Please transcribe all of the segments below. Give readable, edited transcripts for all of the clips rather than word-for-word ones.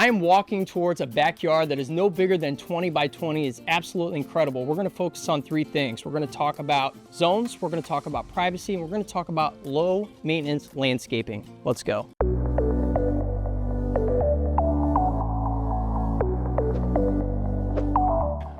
I am walking towards a backyard that is no bigger than 20 by 20. It's absolutely incredible. We're gonna focus on three things. We're gonna talk about zones, we're gonna talk about privacy, and we're gonna talk about low maintenance landscaping. Let's go.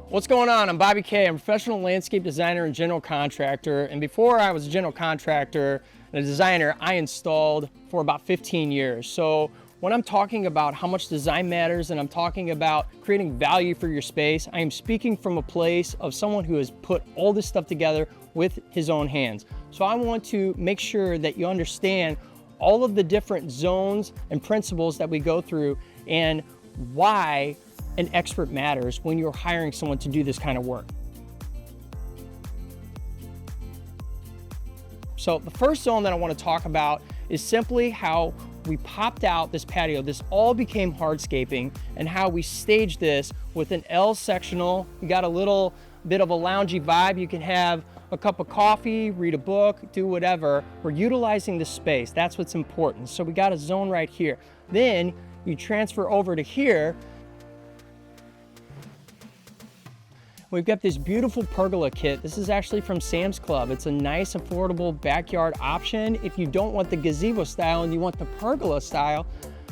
What's going on? I'm Bobby K. I'm a professional landscape designer and general contractor. And before I was a general contractor and a designer, I installed for about 15 years. So when I'm talking about how much design matters and I'm talking about creating value for your space, I am speaking from a place of someone who has put all this stuff together with his own hands. So I want to make sure that you understand all of the different zones and principles that we go through and why an expert matters when you're hiring someone to do this kind of work. So the first zone that I want to talk about is simply how we popped out this patio. This all became hardscaping, and how we staged this with an L sectional. You got a little bit of a loungy vibe. You can have a cup of coffee, read a book, do whatever. We're utilizing the space. That's what's important. So we got a zone right here. Then you transfer over to here. We've got this beautiful pergola kit. This is actually from Sam's Club. It's a nice, affordable backyard option. If you don't want the gazebo style and you want the pergola style,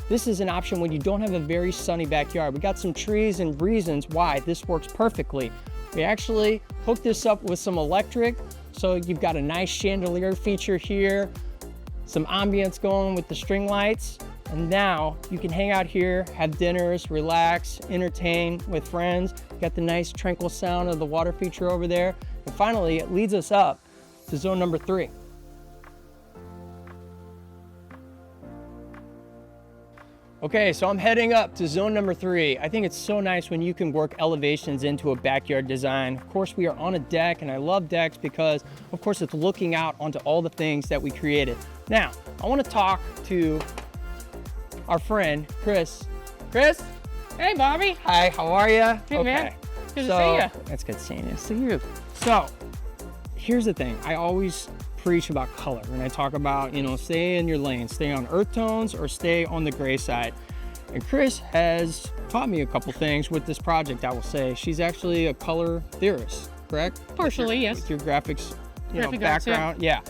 this is an option when you don't have a very sunny backyard. We got some trees and reasons why this works perfectly. We actually hooked this up with some electric, so you've got a nice chandelier feature here, some ambience going with the string lights. And now you can hang out here, have dinners, relax, entertain with friends. Got the nice tranquil sound of the water feature over there. And finally, it leads us up to zone number 3. Okay, so I'm heading up to zone number 3. I think it's so nice when you can work elevations into a backyard design. Of course, we are on a deck, and I love decks because, of course, it's looking out onto all the things that we created. Now, I want to talk to our friend, Chris. Chris? Hey, Bobby. Hi, how are you? Hey, man. Good to see you. It's good seeing you. See you. So, here's the thing. I always preach about color when I talk about, stay in your lane, stay on earth tones or stay on the gray side. And Chris has taught me a couple things with this project, I will say. She's actually a color theorist, correct? Partially, yes. With your graphics Graphic arts, background. Yeah.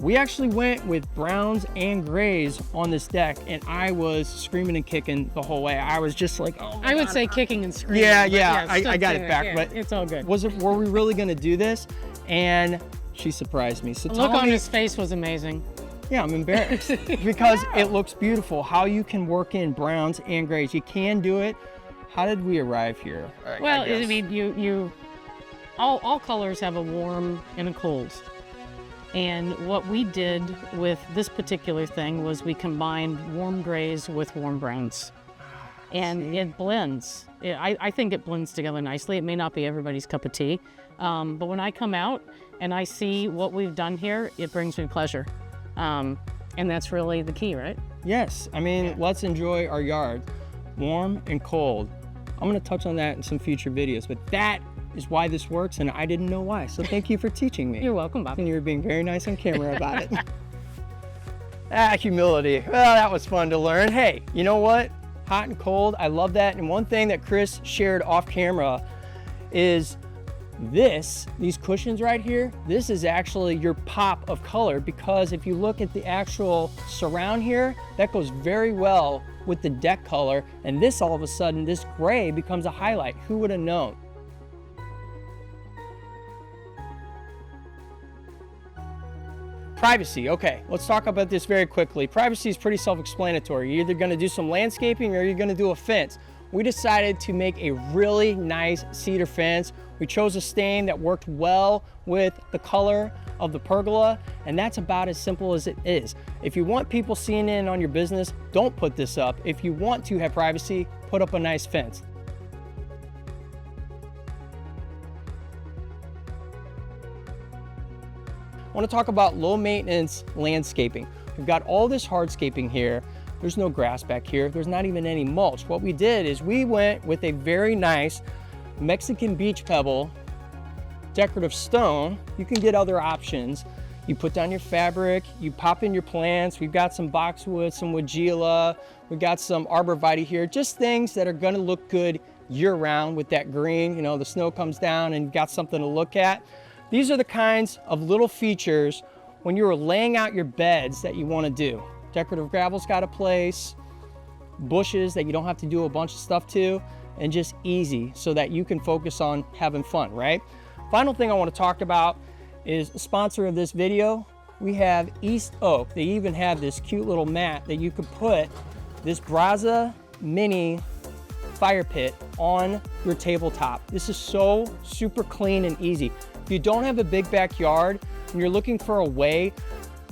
We actually went with browns and grays on this deck, and I was screaming and kicking the whole way. I was just like, oh my I would God. say kicking and screaming. Yeah, I got it back. Yeah, but it's all good. Were we really going to do this? And she surprised me. So The look on his face was amazing. Yeah, I'm embarrassed because it looks beautiful. How you can work in browns and grays. You can do it. How did we arrive here? Well, I mean, all colors have a warm and a cold. And what we did with this particular thing was we combined warm grays with warm browns. And it blends. I think it blends together nicely. It may not be everybody's cup of tea. But when I come out and I see what we've done here, it brings me pleasure. And that's really the key, right? Yes. I mean, let's enjoy our yard. Warm and cold. I'm going to touch on that in some future videos. But that is why this works, and I didn't know why. So thank you for teaching me. You're welcome, Bob. And you were being very nice on camera about it. Humility. Well, that was fun to learn. Hey, you know what? Hot and cold, I love that. And one thing that Chris shared off camera is these cushions right here, this is actually your pop of color, because if you look at the actual surround here, that goes very well with the deck color. And this, all of a sudden, this gray becomes a highlight. Who would have known? Privacy, okay, let's talk about this very quickly. Privacy is pretty self-explanatory. You're either gonna do some landscaping or you're gonna do a fence. We decided to make a really nice cedar fence. We chose a stain that worked well with the color of the pergola, and that's about as simple as it is. If you want people seeing in on your business, don't put this up. If you want to have privacy, put up a nice fence. I want to talk about low maintenance landscaping. We've got all this hardscaping here. There's no grass back here. There's not even any mulch. What we did is we went with a very nice Mexican beach pebble decorative stone. You can get other options. You put down your fabric, you pop in your plants. We've got some boxwood, some weigela, we've got some arborvitae here, just things that are gonna look good year-round with that green. You know, the snow comes down and you've got something to look at. These are the kinds of little features when you're laying out your beds that you wanna do. Decorative gravel's got a place, bushes that you don't have to do a bunch of stuff to, and just easy so that you can focus on having fun, right? Final thing I wanna talk about is a sponsor of this video. We have Eastoak. They even have this cute little mat that you could put this Braza mini fire pit on your tabletop. This is so super clean and easy. If you don't have a big backyard and you're looking for a way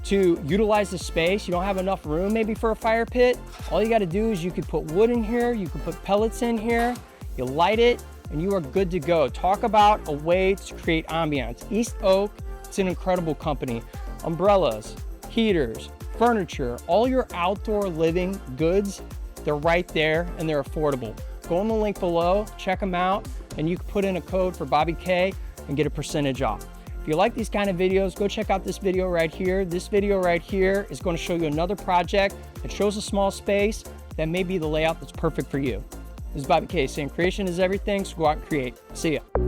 to utilize the space, you don't have enough room maybe for a fire pit, all you gotta do is you could put wood in here, you could put pellets in here, you light it, and you are good to go. Talk about a way to create ambiance. Eastoak, it's an incredible company. Umbrellas, heaters, furniture, all your outdoor living goods, they're right there and they're affordable. Go on the link below, check them out, and you can put in a code for Bobby K and get a percentage off. If you like these kind of videos, go check out this video right here. This video right here is going to show you another project that shows a small space that may be the layout that's perfect for you. This is Bobby K saying creation is everything, so go out and create. See ya.